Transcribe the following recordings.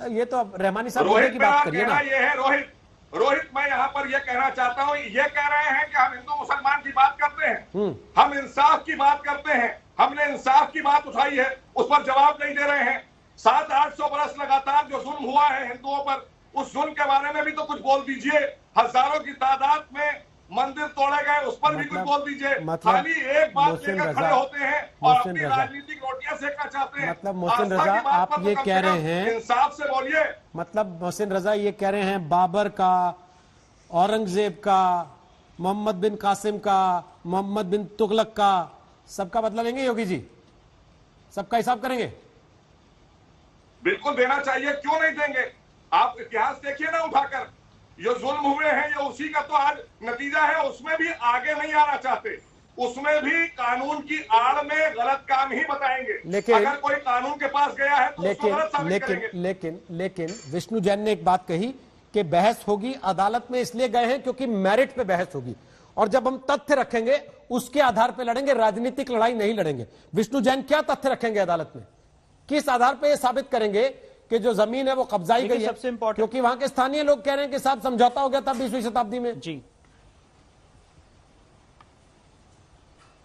ये तो अब रहमानी साहब मुद्दे की बात करिए ना। ये है रोहित, मैं यहाँ पर ये कहना चाहता हूँ, ये कह रहे हैं कि हम हिंदू मुसलमान की बात करते हैं, हम इंसाफ की बात करते हैं, हमने इंसाफ की बात उठाई है, उस पर जवाब नहीं दे रहे हैं। 700-800 बरस लगातार जो जुल्म हुआ है हिंदुओं पर, उस जुल्म के बारे में भी तो कुछ बोल दीजिए। हजारों की तादाद में मंदिर तोड़े गए, उस पर भी कुछ बोल दीजिए। खाली एक बात लेकर खड़े होते हैं और अपनी राजनीतिक रोटियां सेकना चाहते हैं। मतलब मोहसिन रजा, आप ये कह रहे हैं, इंसाफ से बोलिए। मतलब मोहसिन रजा ये कह रहे हैं बाबर का, औरंगजेब का, मोहम्मद बिन कासिम का, मोहम्मद बिन तुगलक का, सबका बदला लेंगे योगी जी? सबका हिसाब करेंगे? बिल्कुल देना चाहिए, क्यों नहीं देंगे। आप इतिहास देखिए ना उठाकर, ये जुल्म हुए हैं, ये उसी का तो आज नतीजा है। उसमें भी आगे नहीं आना चाहते, उसमें भी कानून की आड़ में गलत काम ही बताएंगे। लेकिन अगर कोई कानून के पास गया है तो उसको गलत साबित करेंगे। लेकिन विष्णु जैन ने एक बात कही कि बहस होगी अदालत में, इसलिए गए हैं क्योंकि मेरिट पे बहस होगी, और जब हम तथ्य रखेंगे उसके आधार पे लड़ेंगे, राजनीतिक लड़ाई नहीं लड़ेंगे। विष्णु जैन क्या तथ्य रखेंगे अदालत में? किस आधार पे ये साबित करेंगे कि जो जमीन है वो कब्जाई गई है? सबसे इंपॉर्टेंट, क्योंकि वहां के स्थानीय लोग कह रहे हैं कि साहब समझौता हो गया था 20वीं शताब्दी में। जी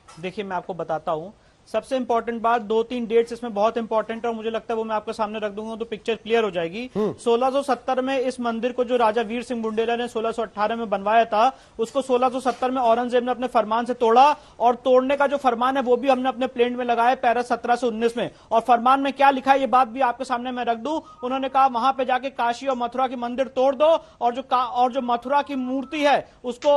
देखिए, मैं आपको बताता हूं, सबसे इंपॉर्टेंट बात, 2-3 डेट्स इसमें बहुत इंपॉर्टेंट है और मुझे लगता है वो मैं आपके सामने रख दूंगा तो पिक्चर क्लियर हो जाएगी। 1670 में इस मंदिर को जो राजा वीर सिंह बुंडेला ने 1618 में बनवाया था, उसको 1670 में औरंगजेब ने अपने फरमान से तोड़ा, और तोड़ने का जो फरमान है वो भी हमने अपने प्लेन में लगाया, पैरा 17 से 19 में। और फरमान में क्या लिखा है ये बात भी आपके सामने मैं रख दूं। उन्होंने कहा वहां पे जाके काशी और मथुरा की मंदिर तोड़ दो, और जो मथुरा की मूर्ति है उसको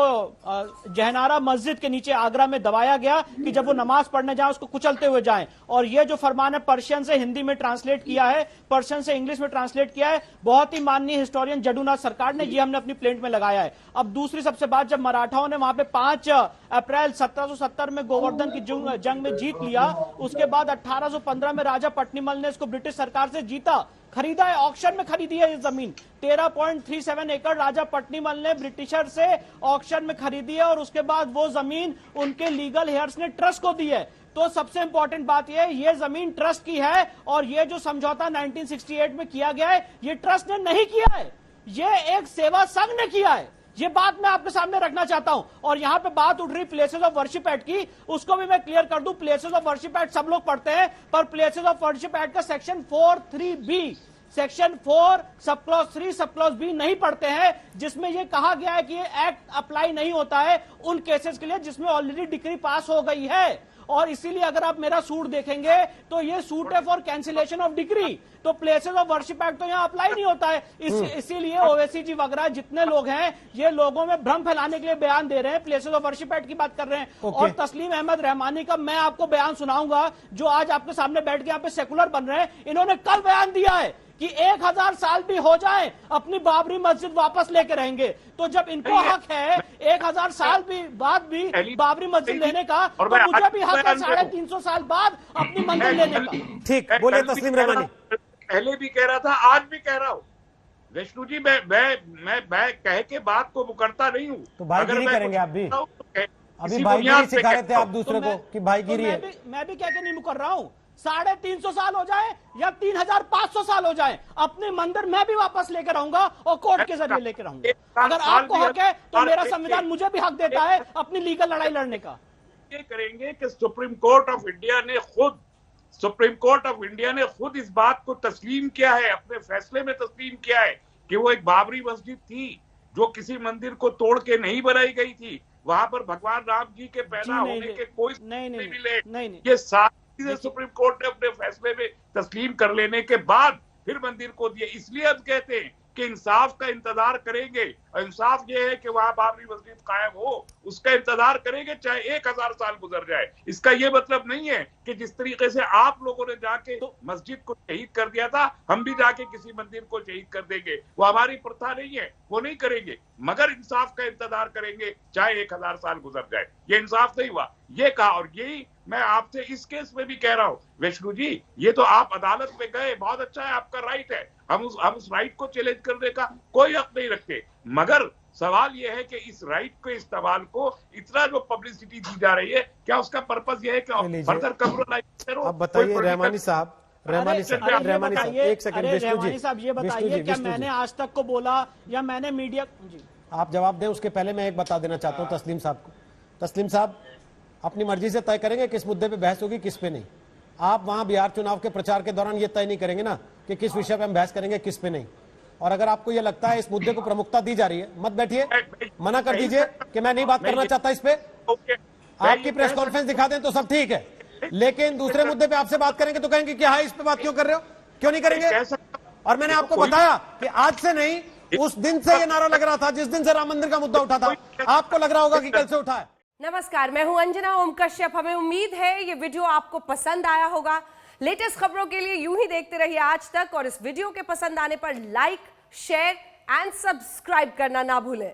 जहनारा मस्जिद के नीचे आगरा में दबाया गया कि जब वो नमाज पढ़ने जाए उसको कुचलते हुए जाएं। और ये जो फरमान है पर्शियन से हिंदी में ट्रांसलेट किया है, पर्शियन से इंग्लिश में ट्रांसलेट किया है बहुत ही माननीय हिस्टोरियन जडूनाथ सरकार ने, ये हमने अपनी प्लेट में लगाया है। अब दूसरी सबसे बात, जब मराठाओं ने वहां पे 5 अप्रैल 1770 में गोवर्धन की जंग में जीत लिया, उसके बाद 1815 में राजा पट्टिमल ने इसको ब्रिटिश सरकार से जीता, खरीदा है, ऑक्शन में खरीदी है ये जमीन। 13.37 एकड़ राजा पट्टिमल ने ब्रिटिशर से ऑक्शन में खरीदी है, और उसके बाद वो जमीन उनके लीगल हेयर्स ने ट्रस्ट को दी है। तो सबसे इंपॉर्टेंट बात ये जमीन ट्रस्ट की है, और ये जो समझौता 1968 में किया गया है ये ट्रस्ट ने नहीं किया है, ये एक सेवा संघ ने किया है। ये बात मैं आपके सामने रखना चाहता हूं। और यहां पे बात उठ रही प्लेसेस ऑफ वर्शिप एक्ट की, उसको भी मैं क्लियर कर दूं। प्लेसेस ऑफ वर्शिप एक्ट सब लोग पढ़ते हैं, पर प्लेसेस ऑफ वर्शिप एक्ट का section 4(3)(b), section 4 sub clause 3 sub clause B नहीं पढ़ते हैं, जिसमें यह कहा गया है कि ये एक्ट अप्लाई नहीं होता है उन केसेस के लिए जिसमें ऑलरेडी डिक्री पास हो गई है। और इसीलिए अगर आप मेरा सूट देखेंगे तो ये सूट है फॉर कैंसिलेशन ऑफ डिक्री, तो प्लेसेस ऑफ वर्शिप एक्ट तो यहाँ अप्लाई नहीं होता है। इसीलिए ओवैसी जी वगैरह जितने लोग हैं ये लोगों में भ्रम फैलाने के लिए बयान दे रहे हैं, प्लेसेस ऑफ वर्शिप एक्ट की बात कर रहे हैं। और तस्लीम अहमद रहमानी का मैं आपको बयान सुनाऊंगा, जो आज आपके सामने बैठ के यहाँ पे सेकुलर बन रहे हैं। इन्होंने कल बयान दिया है कि 1000 साल भी हो जाए अपनी बाबरी मस्जिद वापस लेके रहेंगे। तो जब इनको हक है 1000 साल भी बाद भी बाबरी मस्जिद लेने का, तो मुझे भी हक है 350 साल बाद अपनी मंदिर लेने का। ठीक, बोले तस्लीम रहमानी। पहले भी कह रहा था, आज भी कह रहा हूं विष्णु जी, मैं कह के बात को मुकरता नहीं हूं। तो भाईगिरी करेंगे आप भी? अभी भाईगिरी सिखा रहे थे आप दूसरे को कि भाईगिरी है। मैं भी कह के नहीं मुकर रहा हूं। 350 साल हो जाए या 3500 साल हो जाए, अपने मंदिर मैं भी वापस लेकर आऊंगा और कोर्ट के जरिए लेकर आऊंगा। अगर आपको हक है तो मेरा संविधान मुझे भी हक देता है अपनी लीगल लड़ाई लड़ने का। ये करेंगे कि सुप्रीम कोर्ट ऑफ इंडिया ने खुद इस बात को तस्लीम किया है, अपने फैसले में तस्लीम किया है कि वो एक बाबरी मस्जिद थी जो किसी मंदिर को तोड़ के नहीं बनाई गई थी, वहां पर भगवान राम जी के पैदा होने के कोई नहीं मिले। ये सारी चीजें सुप्रीम कोर्ट ने अपने फैसले में तस्लीम कर लेने के बाद फिर मंदिर को दिए। इसलिए अब कहते हैं कि इंसाफ का इंतजार करेंगे, और इंसाफ ये है कि वहां बाबरी मस्जिद कायम हो, उसका इंतजार करेंगे चाहे 1000 साल गुजर जाए। इसका ये मतलब नहीं है कि जिस तरीके से आप लोगों ने जाके मस्जिद को शहीद कर दिया था, हम भी जाके किसी मंदिर को शहीद कर देंगे। वो हमारी प्रथा नहीं है, वो नहीं करेंगे, मगर इंसाफ का इंतजार करेंगे चाहे 1000 साल गुजर जाए। ये इंसाफ नहीं हुआ, ये कहा। और यही मैं आपसे इस केस में भी कह रहा हूं विष्णु जी, ये तो आप अदालत में गए, बहुत अच्छा है, आपका राइट है, हम उस राइट को चैलेंज करने का कोई हक नहीं रखते। मगर सवाल यह है कि इस राइट को, इस सवाल को इतना जो पब्लिसिटी दी जा रही है, क्या उसका पर्पस यह है कि फर्दर कम्प्रोमाइज करो? अब बताइए रहमानी साहब, रहमानी साहब, रहमानी साहब, एक सेकंड विष्णु रहमानी जी, साहब, ये विष्णु बताइए जी, क्या विष्णु मैंने जी। आज तक को बोला या मैंने मीडिया जी आप जवाब दें, उसके पहले मैं एक बता देना चाहता हूं तस्लीम साहब को। तस्लीम साहब अपनी मर्जी से तय करेंगे किस मुद्दे पे बहस होगी, किस पे नहीं। आप वहां बिहार चुनाव के प्रचार के दौरान ये तय नहीं करेंगे ना कि किस विषय पे हम बहस करेंगे, किस पे नहीं। और अगर आपको ये लगता है इस मुद्दे को प्रमुखता दी जा रही है, मत बैठिए, मना कर दीजिए कि मैं नहीं बात करना चाहता इस पे। आपकी प्रेस कॉन्फ्रेंस दिखा दें तो सब ठीक है, लेकिन दूसरे मुद्दे पे आपसे बात करेंगे तो कहेंगे कि हाँ इस पे बात क्यों कर रहे हो, क्यों नहीं करेंगे। और मैंने आपको बताया कि आज से नहीं, उस दिन से ये नारा लग रहा था जिस दिन से राम मंदिर का मुद्दा उठा था। आपको लग रहा होगा कि कल से उठा है। नमस्कार, मैं हूं अंजना ओम कश्यप। हमें उम्मीद है ये वीडियो आपको पसंद आया होगा। लेटेस्ट खबरों के लिए यूं ही देखते रहिए आज तक, और इस वीडियो के पसंद आने पर लाइक, शेयर एंड सब्सक्राइब करना ना भूलें।